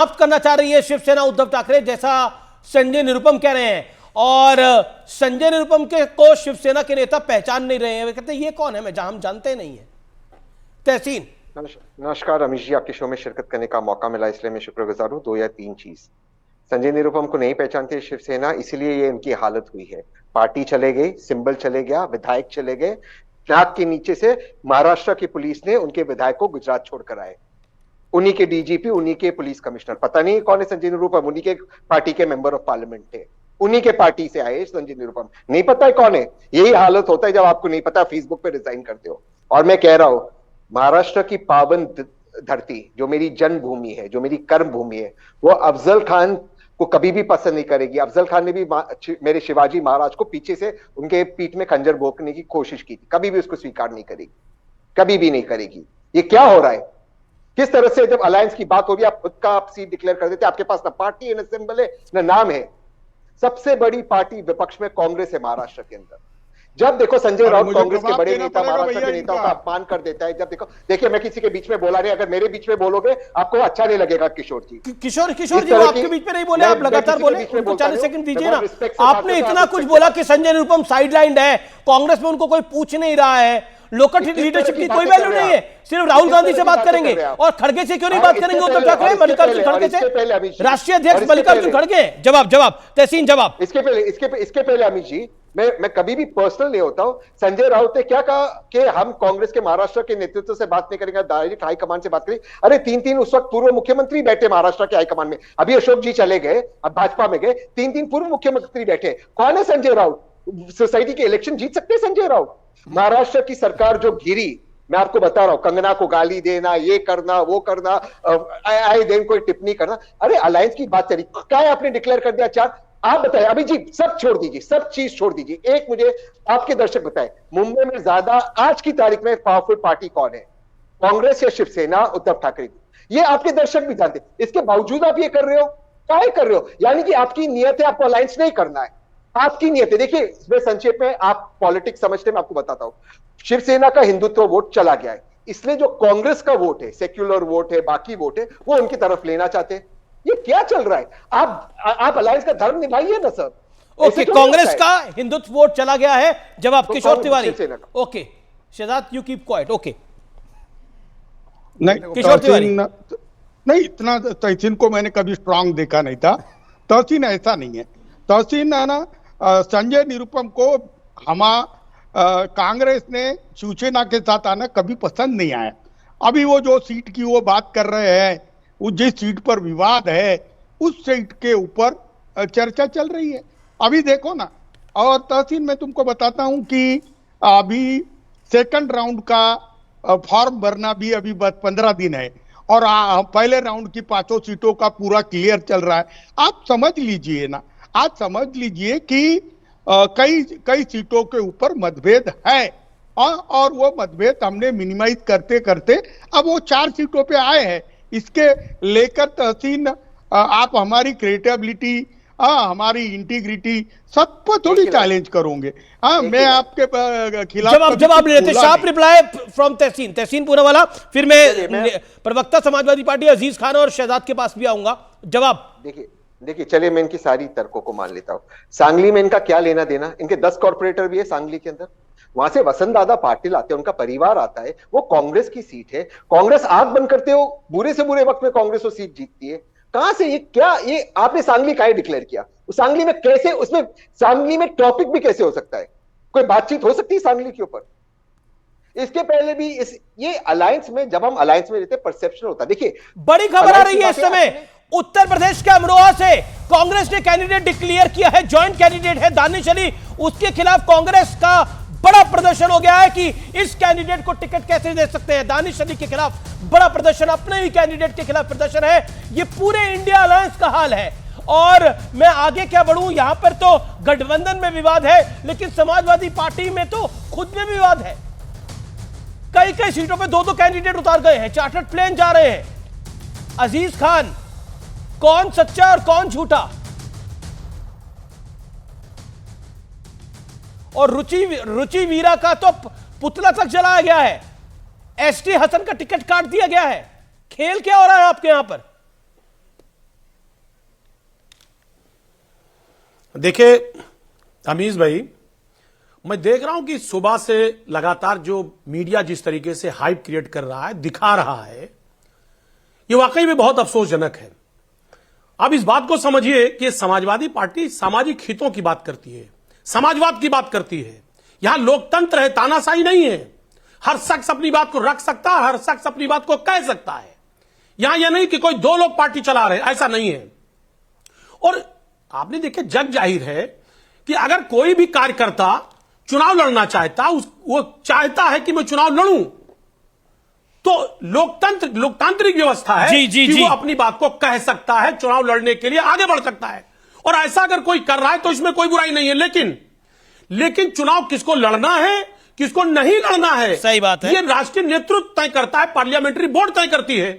समाप्त करना चाह रही है शिवसेना उद्धव ठाकरे, जैसा संजय निरुपम कह रहे हैं। और संजय निरुपम के को शिवसेना के नेता पहचान नहीं रहे हैं। वे कहते हैं ये कौन है, हम जानते नहीं है। तहसीन, नमस्कार अमीश जी, आपके शो में शिरकत करने का मौका मिला इसलिए मैं शुक्रगुजार हूँ। 2 या 3 चीज, संजय निरुपम को नहीं पहचानती शिवसेना, इसीलिए ये इनकी हालत हुई है। पार्टी चले गई, सिंबल चले गया, विधायक चले गए, नाक के नीचे से महाराष्ट्र की पुलिस ने उनके विधायक को गुजरात छोड़कर आए। उन्हीं के डीजीपी, उन्हीं के पुलिस कमिश्नर, पता नहीं कौन है संजय निरुपम, उन्हीं के पार्टी के मेंबर ऑफ पार्लियामेंट थे, उन्हीं के पार्टी से आए संजय निरुपम, नहीं पता है कौन है। यही हालत होता है जब आपको नहीं पता, फेसबुक पे रिजाइन करते हो। और मैं कह रहा हूं, महाराष्ट्र की पावन धरती जो मेरी जन्मभूमि है, जो मेरी कर्म भूमि है, वो अफजल खान को कभी भी पसंद नहीं करेगी। अफजल खान ने भी मेरे शिवाजी महाराज को पीछे से उनके पीठ में खंजर भोंकने की कोशिश की थी, कभी भी उसको स्वीकार नहीं करेगी, कभी भी नहीं करेगी। ये क्या हो रहा है? किस तरह से जब अलायंस की बात होगी आप खुद का आप सीट डिक्लेयर कर देते, आपके पास ना पार्टी है, ना सिंबल है, ना नाम है। सबसे बड़ी पार्टी विपक्ष में कांग्रेस है महाराष्ट्र के अंदर। जब देखो संजय राउत कांग्रेस के बड़े नेता महाराष्ट्र के नेताओं का अपमान कर देता है। जब देखो, देखिए मैं किसी के बीच में बोला नहीं, अगर मेरे बीच में बोलोगे आपको अच्छा नहीं लगेगा। किशोर जी, किशोर जी वो आपके बीच में नहीं बोले, आप लगातार बोले, उनको 40 सेकंड दीजिए ना। आपने इतना कुछ बोला कि संजय निरुपम साइडलाइंड है, कांग्रेस में उनको कोई पूछ नहीं रहा है, लोकल लीडरशिप की कोई वैल्यू नहीं है, सिर्फ राहुल गांधी से बात करेंगे। और खड़गे से क्यों नहीं बात करेंगे उद्धव ठाकरे? मल्लिकार्जुन खड़गे से, राष्ट्रीय अध्यक्ष मल्लिकार्जुन खड़गे। जवाब तहसीन जवाब। इसके पहले अमित जी, मैं कभी भी पर्सनल नहीं होता हूं। संजय राउत ने क्या कहा कि हम कांग्रेस के महाराष्ट्र के नेतृत्व से बात नहीं करेंगे, डायरेक्ट हाईकमान से बात करेंगे। अरे 3 उस वक्त पूर्व मुख्यमंत्री बैठे महाराष्ट्र के हाईकमान में, अभी अशोक जी चले गए, अब भाजपा में गए, 3 पूर्व मुख्यमंत्री बैठे। कौन है संजय राउत? सोसाइटी के इलेक्शन जीत सकते हैं संजय राउत? महाराष्ट्र की सरकार जो घिरी, मैं आपको बता रहा हूं, कंगना को गाली देना, ये करना, वो करना, आए दिन कोई टिप्पणी करना। अरे अलायंस की बात चली, क्या आपने डिक्लेयर कर दिया 4? आप बताइए अभी जी, सब छोड़ दीजिए, सब चीज छोड़ दीजिए। एक मुझे आपके दर्शक बताए, मुंबई में ज्यादा आज की तारीख में पावरफुल पार्टी कौन है? कांग्रेस या शिवसेना, उद्धव ठाकरे? ये आपके दर्शक भी जानते। इसके बावजूद आप ये कर रहे हो, क्या कर रहे हो? यानी कि आपकी नियत है आपको अलायंस नहीं करना है, आपकी नियत है। देखिए इसमें संक्षेप में, आप पॉलिटिक्स समझते, मैं आपको बताता हूं। शिवसेना का हिंदुत्व वोट चला गया है, इसलिए जो कांग्रेस का वोट है, सेक्युलर वोट है, बाकी वोट है, वो उनकी तरफ लेना चाहते हैं। ये क्या चल रहा है? आप अलायंस का धर्म निभाइए ना सर। ओके, कांग्रेस का हिंदुत्व वोट चला गया है। जवाब Kishore Tiwari. Okay Shahzad, you keep quiet. Okay नहीं, किशोर तिवारी नहीं, इतना तहसीन को मैंने कभी स्ट्रांग देखा नहीं था। तहसीन ऐसा नहीं है। तहसीन है ना, संजय निरुपम को कांग्रेस ने शिवसेना के साथ आना कभी पसंद नहीं आया। अभी वो जो सीट की वो बात कर रहे हैं, वो जिस सीट पर विवाद है उस सीट के ऊपर चर्चा चल रही है। अभी देखो ना, और तहसीन मैं तुमको बताता हूं कि अभी सेकंड राउंड का फॉर्म भरना भी अभी बस 15 दिन है, और पहले राउंड की 5 सीटों का पूरा क्लियर चल रहा है। आप समझ लीजिए ना, आज समझ लीजिए कि कई सीटों के ऊपर मतभेद है, और वो मतभेद हमने मिनिमाइज करते करते अब वो 4 सीटों पे आए हैं। इसके लेकर तहसीन आप हमारी क्रिएटिविटी, हमारी इंटीग्रिटी सब पर थोड़ी चैलेंज करोगे। मैं आपके खिलाफ जवाब ले लेते। शार्प रिप्लाई फ्रॉम तहसीन पूनावाला, फिर मैं प्रवक्ता समाजवादी पार्टी अजीज खान और शहजाद के पास भी आऊंगा। जवाब देखिए चलिए मैं इनकी सारी तर्कों को मान लेता हूं। सांगली में इनका क्या लेना देना? इनके 10 कॉर्पोरेटर भी है सांगली के अंदर, वहां से वसंत दादा पाटिल आते हैं, उनका परिवार आता है, वो कांग्रेस की सीट है। कांग्रेस आंख बंद करते हो, बुरे से बुरे वक्त में कांग्रेस वो सीट जीतती है। कहां से ये आपने सांगली काहे डिक्लेयर किया? सांगली में कैसे, उसमें सांगली में टॉपिक भी कैसे हो सकता है? कोई बातचीत हो सकती है सांगली के ऊपर? इसके पहले भी ये अलायंस में, जब हम अलायंस में रहते परसेप्शन होता है। देखिए बड़ी खबर आ रही है इस समय, उत्तर प्रदेश के अमरोहा से कांग्रेस ने कैंडिडेट डिक्लेयर किया है, ज्वाइंट कैंडिडेट है दानिश अली। उसके खिलाफ कांग्रेस का बड़ा प्रदर्शन हो गया है कि इस कैंडिडेट को टिकट कैसे दे सकते हैं। दानिश अली के खिलाफ बड़ा प्रदर्शन, अपने ही कैंडिडेट के खिलाफ प्रदर्शन है। ये पूरे इंडिया अलायंस का हाल है। और मैं आगे क्या बढ़ूं, यहां पर तो गठबंधन में विवाद है, लेकिन समाजवादी पार्टी में तो खुद में विवाद है। कई सीटों पे 2 कैंडिडेट उतार गए हैं, चार्टर्ड प्लेन जा रहे हैं। अजीज खान, कौन सच्चा और कौन झूठा? और रुचि वीरा का तो पुतला तक जलाया गया है, एसटी हसन का टिकट काट दिया गया है। खेल क्या हो रहा है आपके यहां पर? देखिए अमीज भाई, मैं देख रहा हूं कि सुबह से लगातार जो मीडिया जिस तरीके से हाइप क्रिएट कर रहा है, दिखा रहा है, ये वाकई में बहुत अफसोसजनक है। अब इस बात को समझिए कि समाजवादी पार्टी सामाजिक हितों की बात करती है, समाजवाद की बात करती है। यहां लोकतंत्र है, तानाशाही नहीं है। हर शख्स अपनी बात को रख सकता है, हर शख्स अपनी बात को कह सकता है। यहां यह नहीं कि कोई दो लोग पार्टी चला रहे, ऐसा नहीं है। और आपने देखे, जग जाहिर है कि अगर कोई भी कार्यकर्ता चुनाव लड़ना चाहता, वो चाहता है कि मैं चुनाव लड़ूं, तो लोकतांत्रिक व्यवस्था है कि वो अपनी बात को कह सकता है, चुनाव लड़ने के लिए आगे बढ़ सकता है। और ऐसा अगर कोई कर रहा है तो इसमें कोई बुराई नहीं है। लेकिन चुनाव किसको लड़ना है, किसको नहीं लड़ना है, सही बात है, ये राष्ट्रीय नेतृत्व तय करता है, पार्लियामेंट्री बोर्ड तय करती है,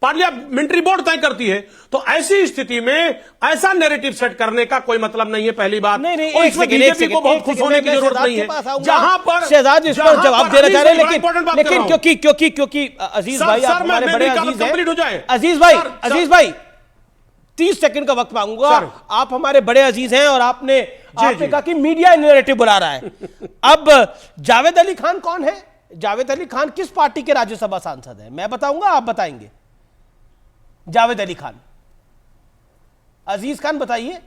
पार्लियामेंट्री बोर्ड तय करती है। तो ऐसी स्थिति में ऐसा नैरेटिव सेट करने का कोई मतलब नहीं है, पहली बात। नहीं, और इसमें बीजेपी को बहुत खुश होने की जरूरत नहीं है। जहां पर शहजाद इस पर जवाब देना चाह रहे हैं, लेकिन क्योंकि अजीज भाई आप हमारे बड़े अजीज हैं। अजीज भाई 30 सेकंड का वक्त मांगूंगा। आप हमारे बड़े अजीज हैं और आपने कहा कि मीडिया नैरेटिव बुला रहा है। अब जावेद अली खान कौन है? जावेद अली खान किस पार्टी के राज्यसभा सांसद है? मैं बताऊंगा, आप बताएंगे? जावेद अली खान, अजीज खान बताइए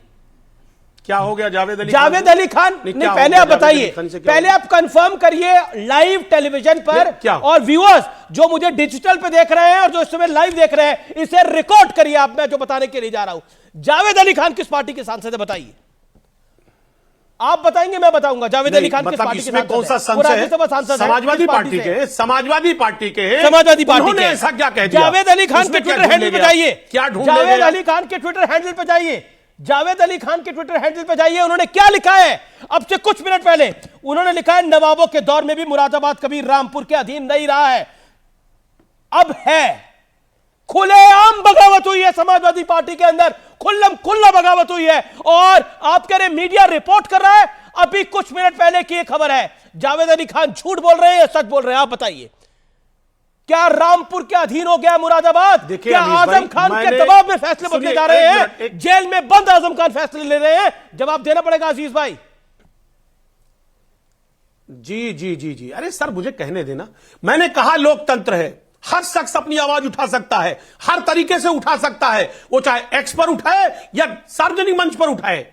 क्या हो गया जावेद अली खान? नहीं, पहले आप बताइए, पहले आप कंफर्म करिए लाइव टेलीविजन पर, और व्यूअर्स जो मुझे डिजिटल पे देख रहे हैं और जो इस समय लाइव देख रहे हैं, इसे रिकॉर्ड करिए आप, मैं जो बताने के लिए जा रहा हूं। जावेद अली खान किस पार्टी के सांसद है? बताइए। आप बताएंगे, मैं बताऊंगा। जावेद अली खान किस पार्टी के सांसद है? कौन सा सांसद? समाजवादी पार्टी के ऐसा क्या कह दिया? जावेद अली खान के ट्विटर हैंडल पे जाइए, जावेद अली खान के ट्विटर हैंडल पे जाइए, जावेद अली खान के ट्विटर हैंडल पे जाइए। उन्होंने क्या लिखा है? अब से कुछ मिनट पहले उन्होंने लिखा है, नवाबों के दौर में भी मुरादाबाद कभी रामपुर के अधीन नहीं रहा है, अब है। खुलेआम बगावत हुई है समाजवादी पार्टी के अंदर, खुल्लम खुल्ला बगावत हुई है। और आप कह रहे मीडिया रिपोर्ट कर रहा है, अभी कुछ मिनट पहले की एक खबर है। जावेद अली खान झूठ बोल रहे हैं या सच बोल रहे हैं? आप बताइए। क्या रामपुर के अधीन हो गया मुरादाबाद? क्या आजम खान के दबाव में फैसले बदले जा रहे हैं? जेल में बंद आजम खान फैसले ले रहे हैं? जवाब देना पड़ेगा अजीज भाई। जी। अरे सर, मुझे कहने देना। मैंने कहा लोकतंत्र है, हर शख्स अपनी आवाज उठा सकता है, हर तरीके से उठा सकता है। वो चाहे एक्स पर उठाए या सार्वजनिक मंच पर उठाए,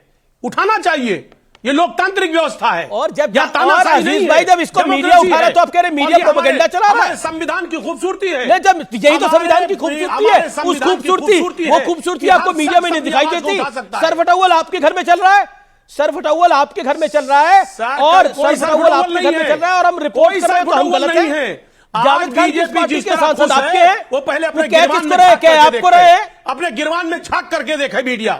उठाना चाहिए। ये लोकतांत्रिक व्यवस्था है। और जब भाई जब इसको मीडिया उठा रहा है तो आप कह रहे मीडिया प्रोपेगेंडा चला रहा है। संविधान की खूबसूरती है। नहीं, जब यही तो संविधान की खूबसूरती है, उस खूबसूरती आपको मीडिया में नहीं दिखाई देती। सरफटाउल आपके घर में चल रहा है, सरफटाउल आपके घर में चल रहा है, और सरफटाउल आपके घर में चल रहा है, और हम रिपोर्ट कर रहे हैं तो हम गलत हैं। जावेद खान किस पार्टी के सांसद आपके हैं? वो पहले अपने आपको रहे हैं, अपने गिरवान में झांक करके देखे मीडिया।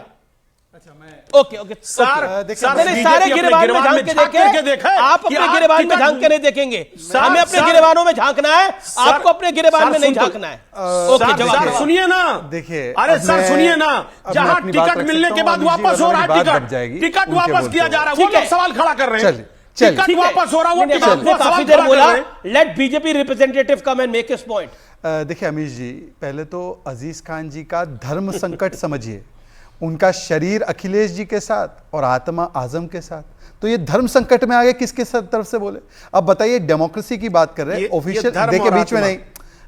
ओके सारे गिरबान में झांक के देखें। आप अपने गिरबान में झांक के नहीं देखेंगे, हमें अपने गिरबानों में झांकना है, आपको अपने गिरबान में नहीं झांकना है। ओके, जवाब सुनिए ना। देखिए, अरे सर सुनिए ना, जहां टिकट मिलने के बाद वापस हो रहा है, टिकट वापस किया जा रहा है, वो लोग सवाल खड़ा कर रहे हैं। टिकट वापस हो रहा है, वो काफी देर बोला, let BJP representative come and make his point. देखिए अमीश जी, पहले तो अजीज खान जी का धर्म संकट समझिए। उनका शरीर अखिलेश जी के साथ और आत्मा आजम के साथ, तो ये धर्म संकट में आ गए। किसके तरफ से बोले? अब बताइए, डेमोक्रेसी की बात कर रहे हैं, ऑफिशियल देखिए बीच में नहीं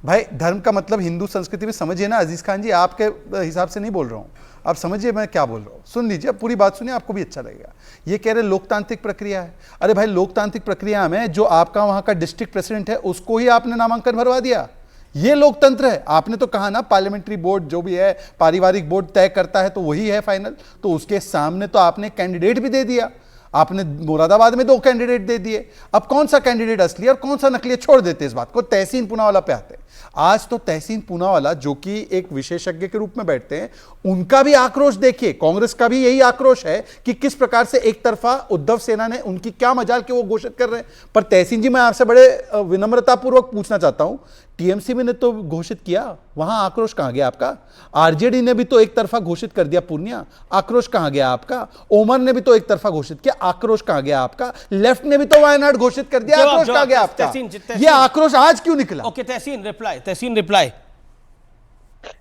भाई। धर्म का मतलब हिंदू संस्कृति में समझिए ना अजीज खान जी, आपके हिसाब से नहीं बोल रहा हूं, आप समझिए मैं क्या बोल रहा हूं। सुन लीजिए, पूरी बात सुनिए, आपको भी अच्छा लगेगा। ये कह रहे लोकतांत्रिक प्रक्रिया है। अरे भाई, लोकतांत्रिक प्रक्रिया में जो आपका वहां का डिस्ट्रिक्ट प्रेसिडेंट है, उसको ही आपने नामांकन भरवा दिया। ये लोकतंत्र है। आपने तो कहा ना, पार्लियामेंट्री बोर्ड जो भी है, पारिवारिक बोर्ड तय करता है तो वही है फाइनल। तो उसके सामने तो आपने कैंडिडेट भी दे दिया। आपने मुरादाबाद में 2 कैंडिडेट दे दिए। अब कौन सा कैंडिडेट असली और कौन सा नकली, छोड़ देते इस बात को। तहसीन पूनावाला पे आते हैं। आज तो तहसीन पूनावाला, जो कि एक विशेषज्ञ के रूप में बैठते हैं, उनका भी आक्रोश देखिए। कांग्रेस का भी यही आक्रोश है कि किस प्रकार से एक तरफा उद्धव सेना ने, उनकी क्या मजाल के वो घोषित कर रहे हैं। पर तहसीन जी, मैं आपसे बड़े विनम्रतापूर्वक पूछना चाहता हूं, टीएमसी ने तो घोषित किया, वहां आक्रोश कहां गया आपका? आरजेडी ने भी तो एक तरफा घोषित कर दिया पूर्णिया, आक्रोश कहां गया आपका? ओमर ने भी तो एक तरफा घोषित किया, आक्रोश कहां गया आपका? लेफ्ट ने भी तो वायनाड घोषित कर दिया, आक्रोश कहां गया आपका? ये आक्रोश आज क्यों निकला? ओके, तहसीन रिप्लाई।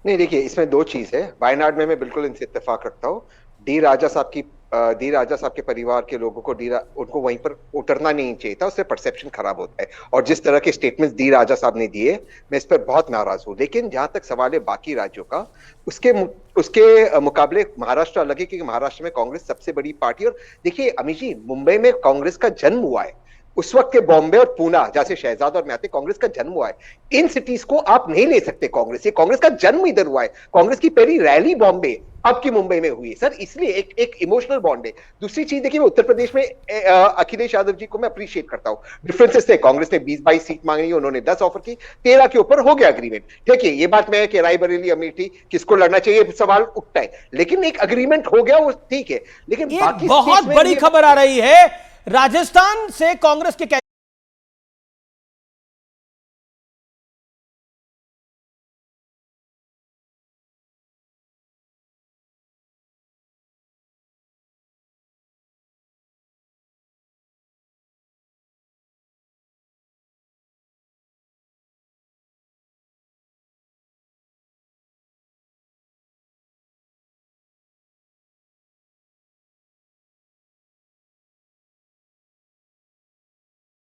नहीं, देखिए, इसमें 2 चीज है। वायनाड में मैं बिल्कुल इनसे इत्तेफाक रखता हूं। डी राजा साहब के परिवार के लोगों को उनको वहीं पर उतरना नहीं चाहिए था, उससे परसेप्शन खराब होता है। और जिस तरह के स्टेटमेंट्स डी राजा साहब ने दिए, मैं इस पर बहुत नाराज हूं। लेकिन जहां तक सवाल है बाकी राज्यों का, उसके मुकाबले महाराष्ट्र अलग है, क्योंकि महाराष्ट्र में कांग्रेस सबसे बड़ी पार्टी। और देखिए अमित जी, मुंबई में कांग्रेस का जन्म हुआ है, उस वक्त के बॉम्बे और पूना जैसे शहजाद और म्याते कांग्रेस का जन्म हुआ है। इन सिटीज को आप नहीं ले सकते कांग्रेस का जन्म इधर हुआ है। कांग्रेस की पहली रैली बॉम्बे, अब की मुंबई में हुई है सर, इसलिए एक इमोशनल बॉन्ड है। दूसरी चीज देखिए, मैं उत्तर प्रदेश में अखिलेश यादव जी को मैं अप्रिशिएट करता हूं। डिफरेंसेस थे, कांग्रेस ने 20-22 सीट मांगी, उन्होंने 10 ऑफर की, 13 के ऊपर हो गया एग्रीमेंट। ठीक है, ये बात में है कि रायबरेली अमेठी किसको लड़ना चाहिए सवाल उठता है, लेकिन एक एग्रीमेंट हो गया, वो ठीक है। लेकिन एक बहुत बड़ी खबर आ रही है, राजस्थान से कांग्रेस के